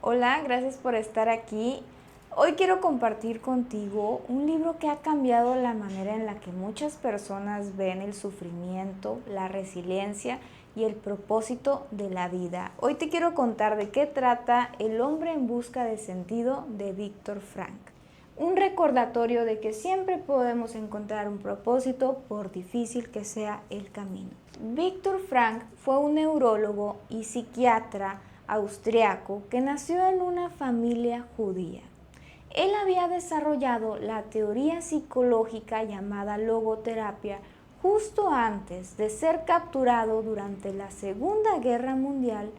Hola, gracias por estar aquí. Hoy quiero compartir contigo un libro que ha cambiado la manera en la que muchas personas ven el sufrimiento, la resiliencia y el propósito de la vida. Hoy te quiero contar de qué trata El hombre en busca de sentido de Viktor Frankl. Un recordatorio de que siempre podemos encontrar un propósito por difícil que sea el camino. Viktor Frankl fue un neurólogo y psiquiatra austriaco que nació en una familia judía. Él había desarrollado la teoría psicológica llamada logoterapia justo antes de ser capturado durante la Segunda Guerra Mundial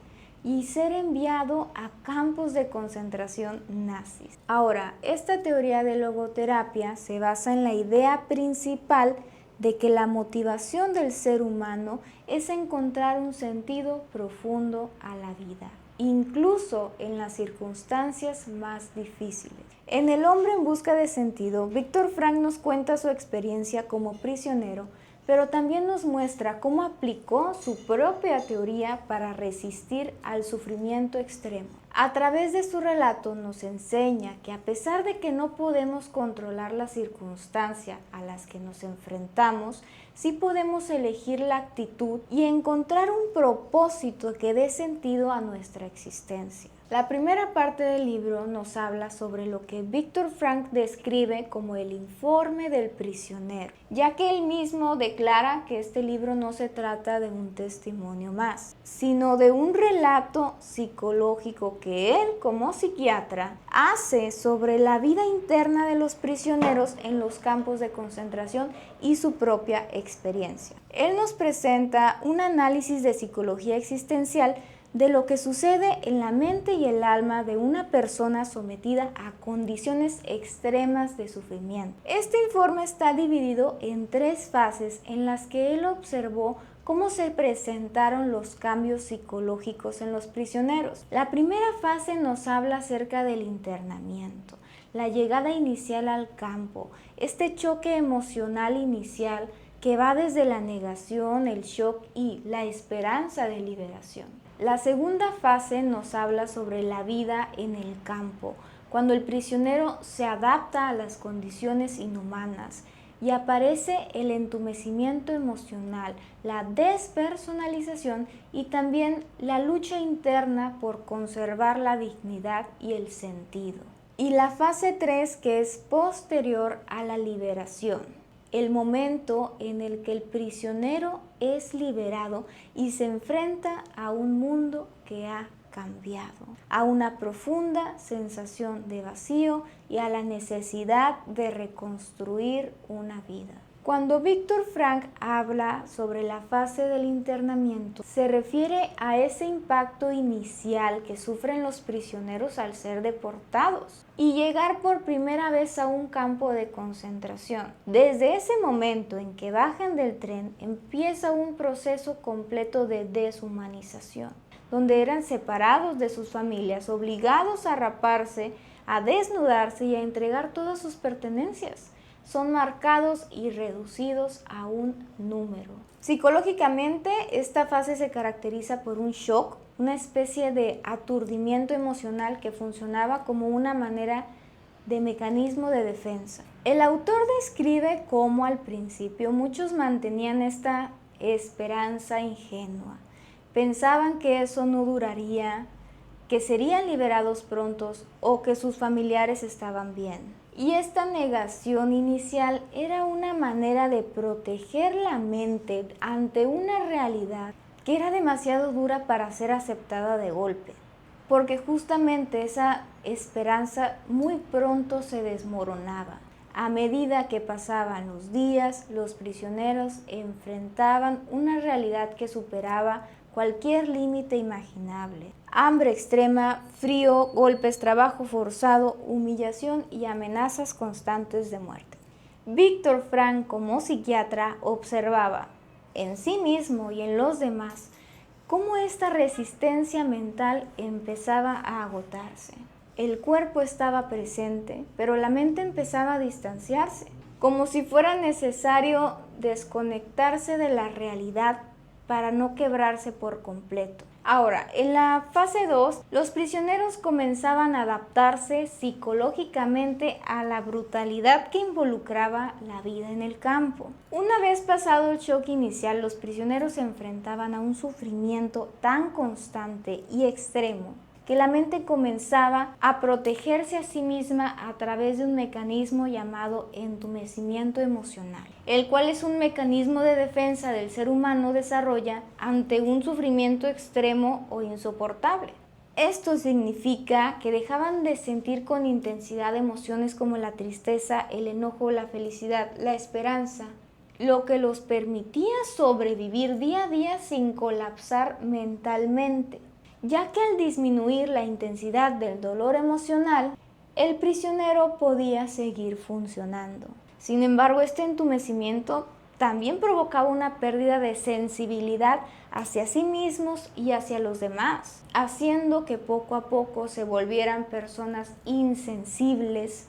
y ser enviado a campos de concentración nazis. Ahora, esta teoría de logoterapia se basa en la idea principal de que la motivación del ser humano es encontrar un sentido profundo a la vida, incluso en las circunstancias más difíciles. En El hombre en busca de sentido, Viktor Frankl nos cuenta su experiencia como prisionero, pero también nos muestra cómo aplicó su propia teoría para resistir al sufrimiento extremo. A través de su relato nos enseña que a pesar de que no podemos controlar la circunstancia a las que nos enfrentamos, sí podemos elegir la actitud y encontrar un propósito que dé sentido a nuestra existencia. La primera parte del libro nos habla sobre lo que Viktor Frankl describe como el informe del prisionero, ya que él mismo declara que este libro no se trata de un testimonio más, sino de un relato psicológico que él, como psiquiatra, hace sobre la vida interna de los prisioneros en los campos de concentración y su propia experiencia. Él nos presenta un análisis de psicología existencial de lo que sucede en la mente y el alma de una persona sometida a condiciones extremas de sufrimiento. Este informe está dividido en 3 fases en las que él observó cómo se presentaron los cambios psicológicos en los prisioneros. La primera fase nos habla acerca del internamiento, la llegada inicial al campo, este choque emocional inicial que va desde la negación, el shock y la esperanza de liberación. La segunda fase nos habla sobre la vida en el campo, cuando el prisionero se adapta a las condiciones inhumanas y aparece el entumecimiento emocional, la despersonalización y también la lucha interna por conservar la dignidad y el sentido. Y la fase 3, que es posterior a la liberación, el momento en el que el prisionero es liberado y se enfrenta a un mundo que ha cambiado, a una profunda sensación de vacío y a la necesidad de reconstruir una vida. Cuando Viktor Frankl habla sobre la fase del internamiento, se refiere a ese impacto inicial que sufren los prisioneros al ser deportados y llegar por primera vez a un campo de concentración. Desde ese momento en que bajan del tren, empieza un proceso completo de deshumanización, donde eran separados de sus familias, obligados a raparse, a desnudarse y a entregar todas sus pertenencias. Son marcados y reducidos a un número. Psicológicamente, esta fase se caracteriza por un shock, una especie de aturdimiento emocional que funcionaba como una manera de mecanismo de defensa. El autor describe cómo al principio muchos mantenían esta esperanza ingenua. Pensaban que eso no duraría, que serían liberados prontos o que sus familiares estaban bien. Y esta negación inicial era una manera de proteger la mente ante una realidad que era demasiado dura para ser aceptada de golpe, porque justamente esa esperanza muy pronto se desmoronaba. A medida que pasaban los días, los prisioneros enfrentaban una realidad que superaba cualquier límite imaginable. Hambre extrema, frío, golpes, trabajo forzado, humillación y amenazas constantes de muerte. Viktor Frankl, como psiquiatra, observaba en sí mismo y en los demás cómo esta resistencia mental empezaba a agotarse. El cuerpo estaba presente, pero la mente empezaba a distanciarse, como si fuera necesario desconectarse de la realidad para no quebrarse por completo. Ahora, en la fase 2, los prisioneros comenzaban a adaptarse psicológicamente a la brutalidad que involucraba la vida en el campo. Una vez pasado el shock inicial, los prisioneros se enfrentaban a un sufrimiento tan constante y extremo que la mente comenzaba a protegerse a sí misma a través de un mecanismo llamado entumecimiento emocional, el cual es un mecanismo de defensa del ser humano desarrolla ante un sufrimiento extremo o insoportable. Esto significa que dejaban de sentir con intensidad emociones como la tristeza, el enojo, la felicidad, la esperanza, lo que los permitía sobrevivir día a día sin colapsar mentalmente, ya que al disminuir la intensidad del dolor emocional, el prisionero podía seguir funcionando. Sin embargo, este entumecimiento también provocaba una pérdida de sensibilidad hacia sí mismos y hacia los demás, haciendo que poco a poco se volvieran personas insensibles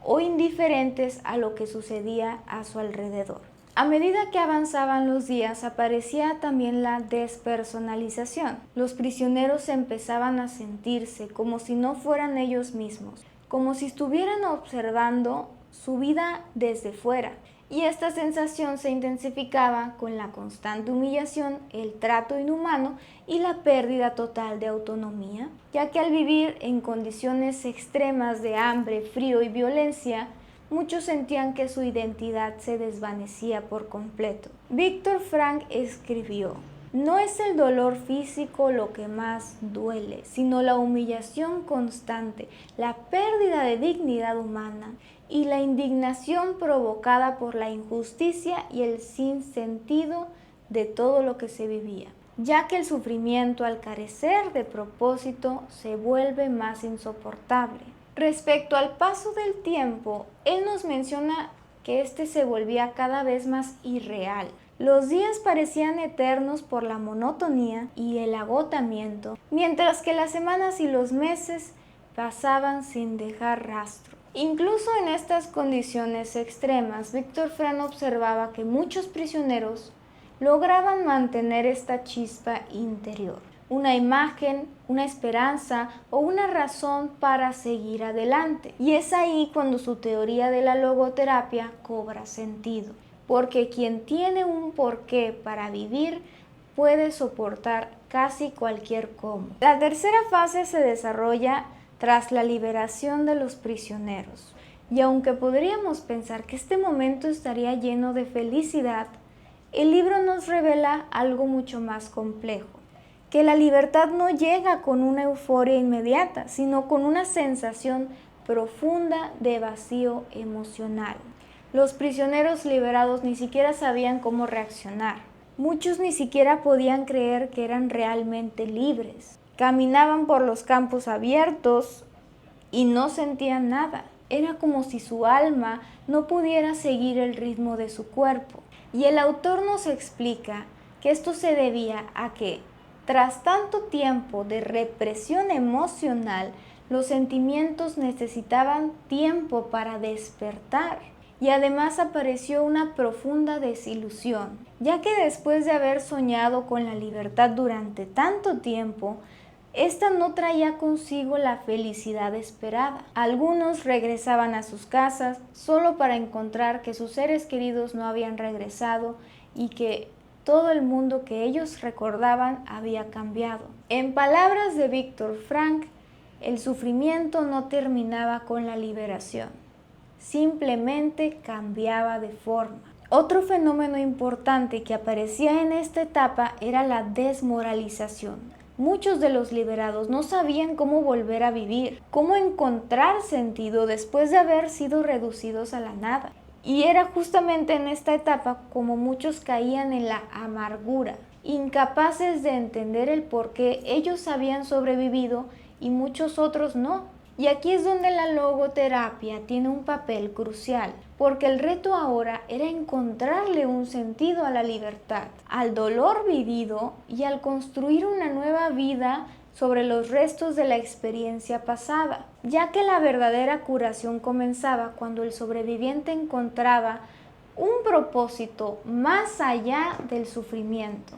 o indiferentes a lo que sucedía a su alrededor. A medida que avanzaban los días, aparecía también la despersonalización. Los prisioneros empezaban a sentirse como si no fueran ellos mismos, como si estuvieran observando su vida desde fuera. Y esta sensación se intensificaba con la constante humillación, el trato inhumano y la pérdida total de autonomía, ya que al vivir en condiciones extremas de hambre, frío y violencia, muchos sentían que su identidad se desvanecía por completo. Viktor Frankl escribió: "No es el dolor físico lo que más duele, sino la humillación constante, la pérdida de dignidad humana y la indignación provocada por la injusticia y el sinsentido de todo lo que se vivía, ya que el sufrimiento al carecer de propósito se vuelve más insoportable". Respecto al paso del tiempo, él nos menciona que este se volvía cada vez más irreal. Los días parecían eternos por la monotonía y el agotamiento, mientras que las semanas y los meses pasaban sin dejar rastro. Incluso en estas condiciones extremas, Viktor Frankl observaba que muchos prisioneros lograban mantener esta chispa interior, una imagen, una esperanza o una razón para seguir adelante. Y es ahí cuando su teoría de la logoterapia cobra sentido, porque quien tiene un porqué para vivir puede soportar casi cualquier cómo. La tercera fase se desarrolla tras la liberación de los prisioneros, y aunque podríamos pensar que este momento estaría lleno de felicidad, el libro nos revela algo mucho más complejo, que la libertad no llega con una euforia inmediata, sino con una sensación profunda de vacío emocional. Los prisioneros liberados ni siquiera sabían cómo reaccionar. Muchos ni siquiera podían creer que eran realmente libres. Caminaban por los campos abiertos y no sentían nada. Era como si su alma no pudiera seguir el ritmo de su cuerpo. Y el autor nos explica que esto se debía a que, tras tanto tiempo de represión emocional, los sentimientos necesitaban tiempo para despertar. Y además apareció una profunda desilusión, ya que después de haber soñado con la libertad durante tanto tiempo, esta no traía consigo la felicidad esperada. Algunos regresaban a sus casas solo para encontrar que sus seres queridos no habían regresado y que todo el mundo que ellos recordaban había cambiado. En palabras de Viktor Frankl, el sufrimiento no terminaba con la liberación, simplemente cambiaba de forma. Otro fenómeno importante que aparecía en esta etapa era la desmoralización. Muchos de los liberados no sabían cómo volver a vivir, cómo encontrar sentido después de haber sido reducidos a la nada. Y era justamente en esta etapa como muchos caían en la amargura, incapaces de entender el por qué ellos habían sobrevivido y muchos otros no. Y aquí es donde la logoterapia tiene un papel crucial, porque el reto ahora era encontrarle un sentido a la libertad, al dolor vivido y al construir una nueva vida sobre los restos de la experiencia pasada, ya que la verdadera curación comenzaba cuando el sobreviviente encontraba un propósito más allá del sufrimiento.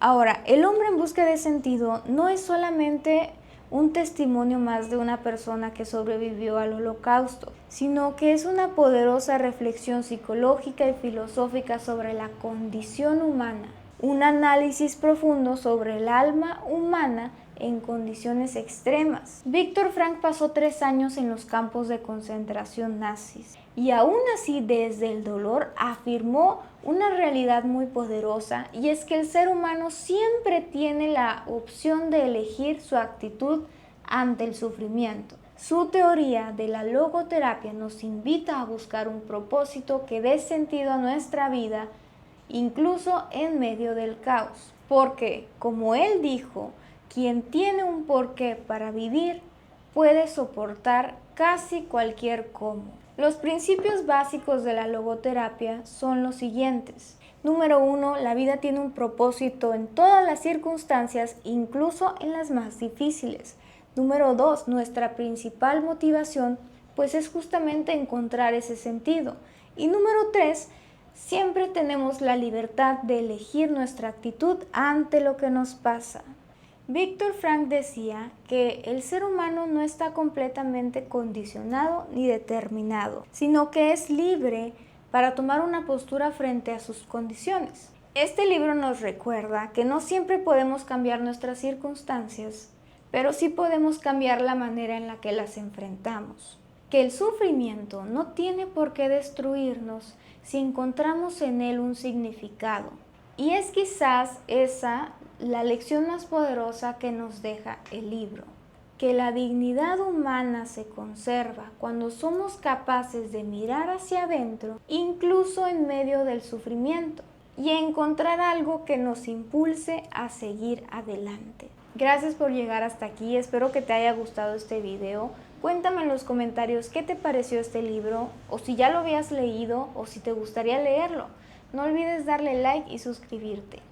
Ahora, El hombre en busca de sentido no es solamente un testimonio más de una persona que sobrevivió al Holocausto, sino que es una poderosa reflexión psicológica y filosófica sobre la condición humana, un análisis profundo sobre el alma humana en condiciones extremas. Viktor Frankl pasó 3 años en los campos de concentración nazis y aún así desde el dolor afirmó una realidad muy poderosa, y es que el ser humano siempre tiene la opción de elegir su actitud ante el sufrimiento. Su teoría de la logoterapia nos invita a buscar un propósito que dé sentido a nuestra vida, incluso en medio del caos. Porque, como él dijo, quien tiene un porqué para vivir puede soportar casi cualquier cómo. Los principios básicos de la logoterapia son los siguientes. Número 1, la vida tiene un propósito en todas las circunstancias, incluso en las más difíciles. Número 2, nuestra principal motivación pues es justamente encontrar ese sentido. Y número 3, siempre tenemos la libertad de elegir nuestra actitud ante lo que nos pasa. Viktor Frankl decía que el ser humano no está completamente condicionado ni determinado, sino que es libre para tomar una postura frente a sus condiciones. Este libro nos recuerda que no siempre podemos cambiar nuestras circunstancias, pero sí podemos cambiar la manera en la que las enfrentamos. Que el sufrimiento no tiene por qué destruirnos si encontramos en él un significado. Y es quizás esa la lección más poderosa que nos deja el libro, que la dignidad humana se conserva cuando somos capaces de mirar hacia adentro, incluso en medio del sufrimiento, y encontrar algo que nos impulse a seguir adelante. Gracias por llegar hasta aquí, espero que te haya gustado este video. Cuéntame en los comentarios qué te pareció este libro, o si ya lo habías leído, o si te gustaría leerlo. No olvides darle like y suscribirte.